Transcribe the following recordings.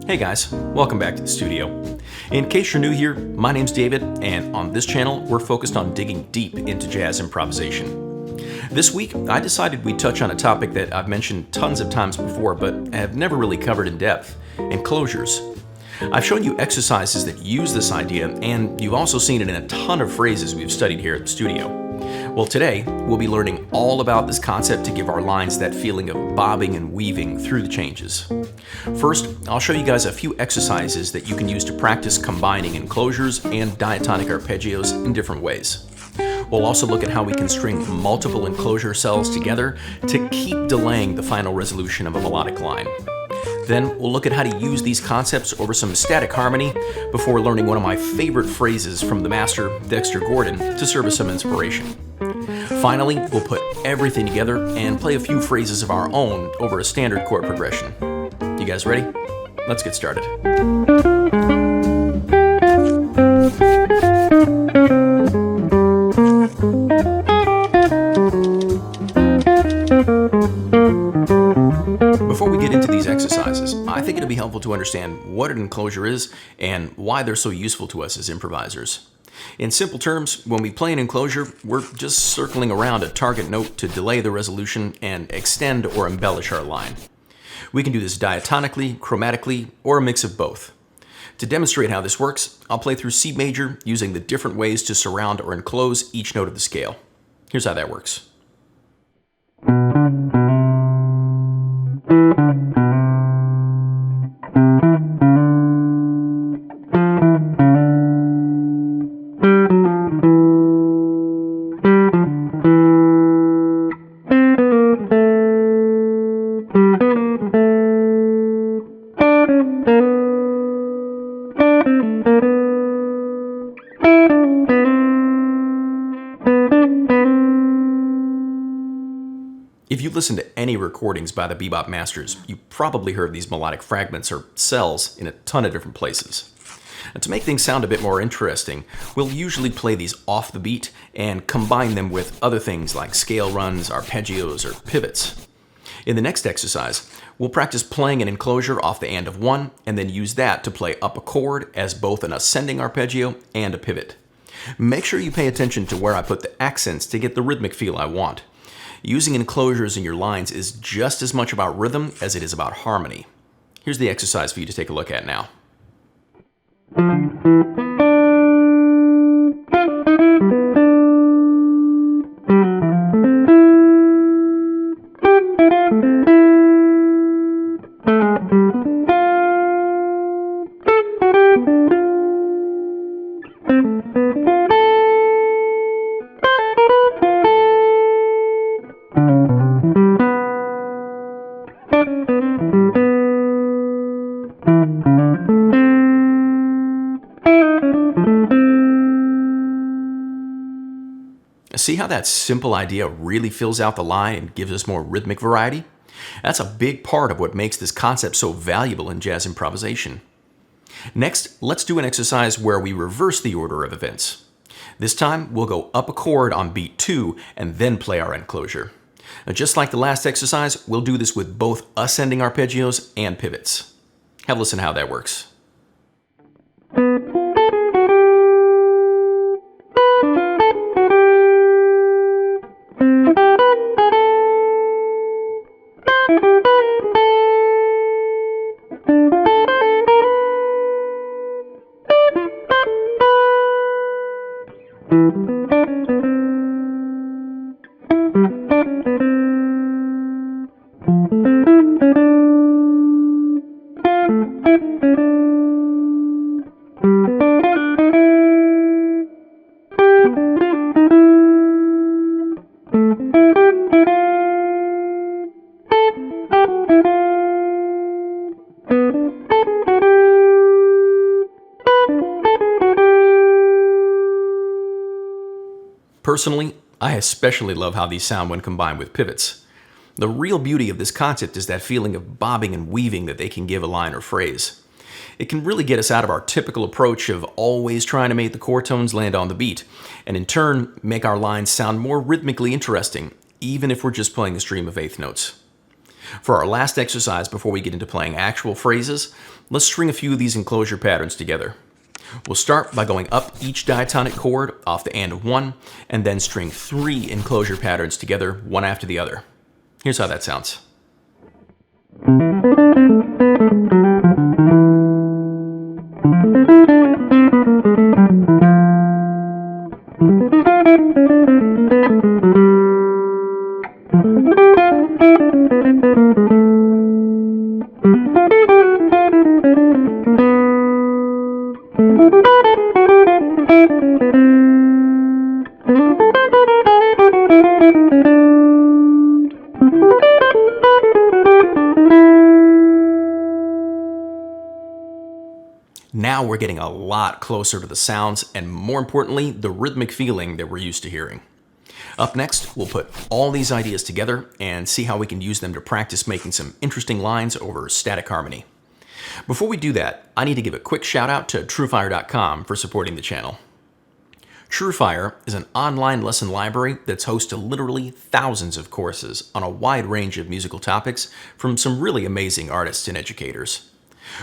Hey guys, welcome back to the studio. In case you're new here, my name's David, and on this channel, we're focused on digging deep into jazz improvisation. This week, I decided we'd touch on a topic that I've mentioned tons of times before, but have never really covered in depth: enclosures. I've shown you exercises that use this idea, and you've also seen it in a ton of phrases we've studied here at the studio. Well, today, we'll be learning all about this concept to give our lines that feeling of bobbing and weaving through the changes. First, I'll show you guys a few exercises that you can use to practice combining enclosures and diatonic arpeggios in different ways. We'll also look at how we can string multiple enclosure cells together to keep delaying the final resolution of a melodic line. Then we'll look at how to use these concepts over some static harmony before learning one of my favorite phrases from the master, Dexter to serve as some inspiration. Finally, we'll put everything together and play a few phrases of our own over a standard chord progression. You guys ready? Let's get started. Before we get into these exercises, I think it'll be helpful to understand what an enclosure is and why they're so useful to us as improvisers. In simple terms, when we play an enclosure, we're just circling around a target note to delay the resolution and extend or embellish our line. We can do this diatonically, chromatically, or a mix of both. To demonstrate how this works, I'll play through C major using the different ways to surround or enclose each note of the scale. Here's how that works. If you listen to any recordings by the Bebop masters, you probably heard these melodic fragments or cells in a ton of different places. And to make things sound a bit more interesting, we'll usually play these off the beat and combine them with other things like scale runs, arpeggios, or pivots. In the next exercise, we'll practice playing an enclosure off the and of one and then use that to play up a chord as both an ascending arpeggio and a pivot. Make sure you pay attention to where I put the accents to get the rhythmic feel I want. Using enclosures in your lines is just as much about rhythm as it is about harmony. Here's the exercise for you to take a look at now. See how that simple idea really fills out the line and gives us more rhythmic variety? That's a big part of what makes this concept so valuable in jazz improvisation. Next, let's do an exercise where we reverse the order of events. This time, we'll go up a chord on beat 2 and then play our enclosure. Now, just like the last exercise, we'll do this with both ascending arpeggios and pivots. Have a listen to how that works. Personally, I especially love how these sound when combined with pivots. The real beauty of this concept is that feeling of bobbing and weaving that they can give a line or phrase. It can really get us out of our typical approach of always trying to make the chord tones land on the beat, and in turn make our lines sound more rhythmically interesting, even if we're just playing a stream of eighth notes. For our last exercise before we get into playing actual phrases, let's string a few of these enclosure patterns together. We'll start by going up each diatonic chord off the and of one, and then string 3 enclosure patterns together, one after the other. Here's how that sounds. Now we're getting a lot closer to the sounds and, more importantly, the rhythmic feeling that we're used to hearing. Up next, we'll put all these ideas together and see how we can use them to practice making some interesting lines over static harmony. Before we do that, I need to give a quick shout out to TrueFire.com for supporting the channel. TrueFire is an online lesson library that's host to literally thousands of courses on a wide range of musical topics from some really amazing artists and educators.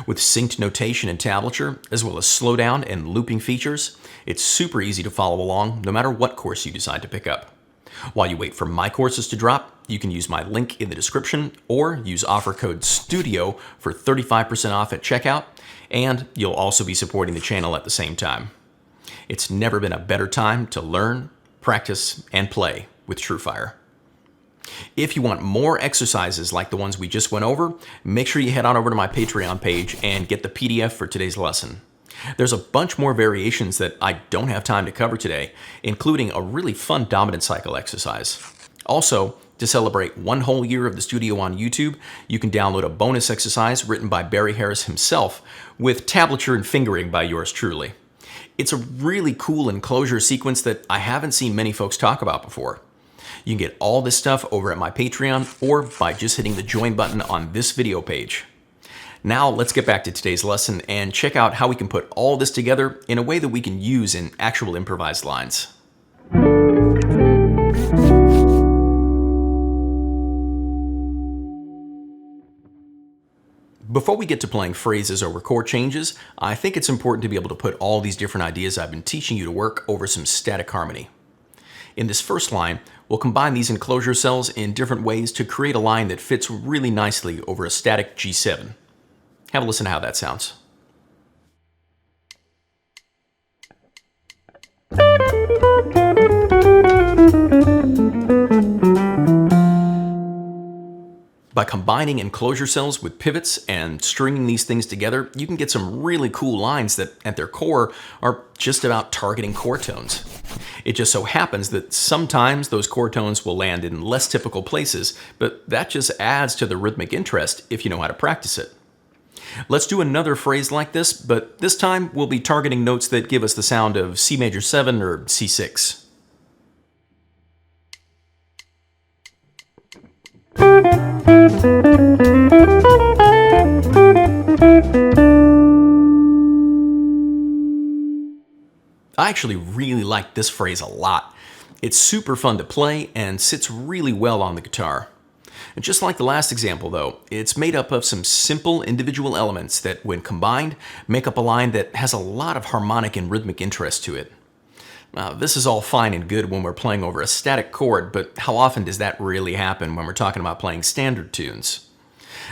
With synced notation and tablature, as well as slowdown and looping features, it's super easy to follow along no matter what course you decide to pick up. While you wait for my courses to drop, you can use my link in the description or use offer code STUDIO for 35% off at checkout, and you'll also be supporting the channel at the same time. It's never been a better time to learn, practice, and play with TrueFire. If you want more exercises like the ones we just went over, make sure you head on over to my Patreon page and get the PDF for today's lesson. There's a bunch more variations that I don't have time to cover today, including a really fun dominant cycle exercise. Also, to celebrate 1 whole year of the studio on YouTube, you can download a bonus exercise written by Barry Harris himself with tablature and fingering by yours truly. It's a really cool enclosure sequence that I haven't seen many folks talk about before. You can get all this stuff over at my Patreon or by just hitting the join button on this video page. Now let's get back to today's lesson and check out how we can put all this together in a way that we can use in actual improvised lines. Before we get to playing phrases over chord changes, I think it's important to be able to put all these different ideas I've been teaching you to work over some static harmony. In this first line, we'll combine these enclosure cells in different ways to create a line that fits really nicely over a static G7. Have a listen to how that sounds. By combining enclosure cells with pivots and stringing these things together, you can get some really cool lines that, at their core, are just about targeting chord tones. It just so happens that sometimes those chord tones will land in less typical places, but that just adds to the rhythmic interest if you know how to practice it. Let's do another phrase like this, but this time we'll be targeting notes that give us the sound of C major 7 or C6. I actually really like this phrase a lot. It's super fun to play and sits really well on the guitar. And just like the last example though, it's made up of some simple individual elements that, when combined, make up a line that has a lot of harmonic and rhythmic interest to it. Now, this is all fine and good when we're playing over a static chord, but how often does that really happen when we're talking about playing standard tunes?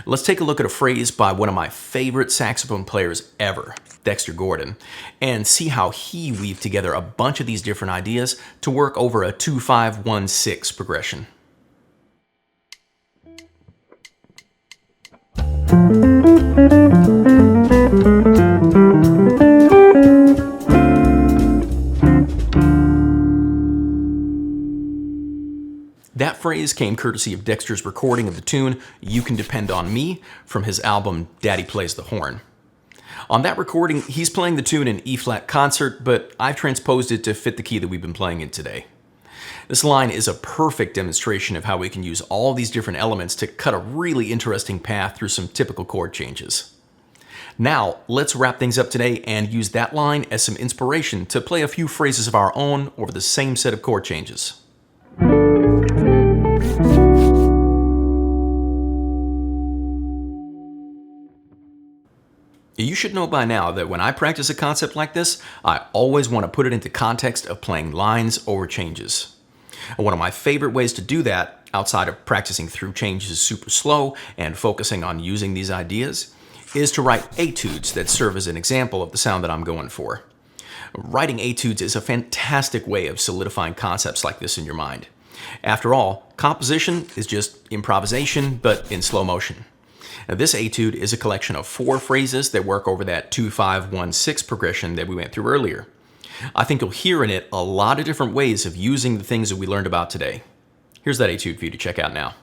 Let's take a look at a phrase by one of my favorite saxophone players ever, Dexter Gordon, and see how he weaved together a bunch of these different ideas to work over a 2-5-1-6 progression. That phrase came courtesy of Dexter's recording of the tune "You Can Depend on Me" from his album Daddy Plays the Horn. On that recording, he's playing the tune in E-flat concert, but I've transposed it to fit the key that we've been playing in today. This line is a perfect demonstration of how we can use all these different elements to cut a really interesting path through some typical chord changes. Now, let's wrap things up today and use that line as some inspiration to play a few phrases of our own over the same set of chord changes. You should know by now that when I practice a concept like this, I always want to put it into context of playing lines over changes. And one of my favorite ways to do that, outside of practicing through changes super slow and focusing on using these ideas, is to write etudes that serve as an example of the sound that I'm going for. Writing etudes is a fantastic way of solidifying concepts like this in your mind. After all, composition is just improvisation, but in slow motion. Now, this etude is a collection of 4 phrases that work over that 2-5-1-6 progression that we went through earlier. I think you'll hear in it a lot of different ways of using the things that we learned about today. Here's that etude for you to check out now.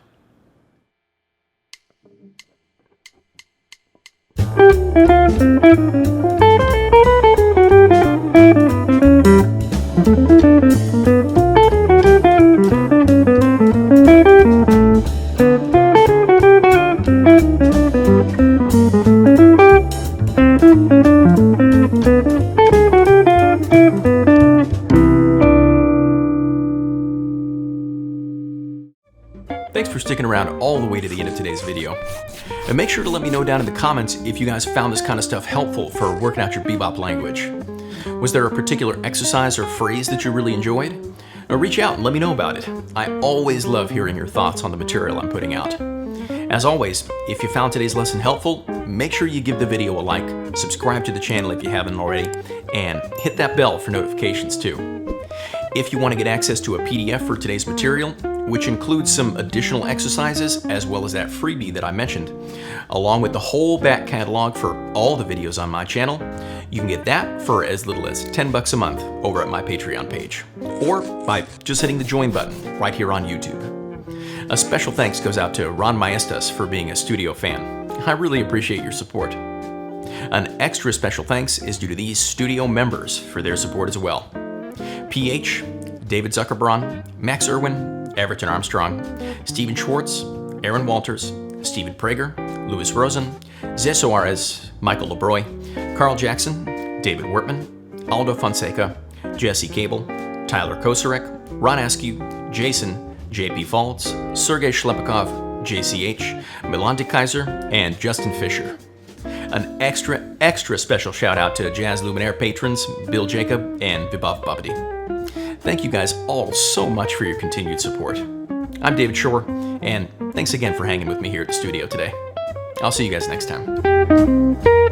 Thanks for sticking around all the way to the end of today's video. And make sure to let me know down in the comments if you guys found this kind of stuff helpful for working out your bebop language. Was there a particular exercise or phrase that you really enjoyed? Now reach out and let me know about it. I always love hearing your thoughts on the material I'm putting out. As always, if you found today's lesson helpful, make sure you give the video a like, subscribe to the channel if you haven't already, and hit that bell for notifications too. If you want to get access to a PDF for today's material, which includes some additional exercises as well as that freebie that I mentioned, along with the whole back catalog for all the videos on my channel, you can get that for as little as $10 a month over at my Patreon page, or by just hitting the join button right here on YouTube. A special thanks goes out to Ron Maestas for being a studio fan. I really appreciate your support. An extra special thanks is due to these studio members for their support as well. PH, David Zuckerbraun, Max Irwin, Everton Armstrong, Stephen Schwartz, Aaron Walters, Stephen Prager, Louis Rosen, Zé Soares, Michael LeBroy, Carl Jackson, David Wortman, Aldo Fonseca, Jesse Cable, Tyler Kosarek, Ron Askew, Jason, JP Faulds, Sergei Shlepikov, JCH, Milan de Kaiser, and Justin Fisher. An extra special shout out to Jazz Luminaire patrons Bill Jacob and Bebop Babadi. Thank you guys all so much for your continued support. I'm David Shore, and thanks again for hanging with me here at the studio today. I'll see you guys next time.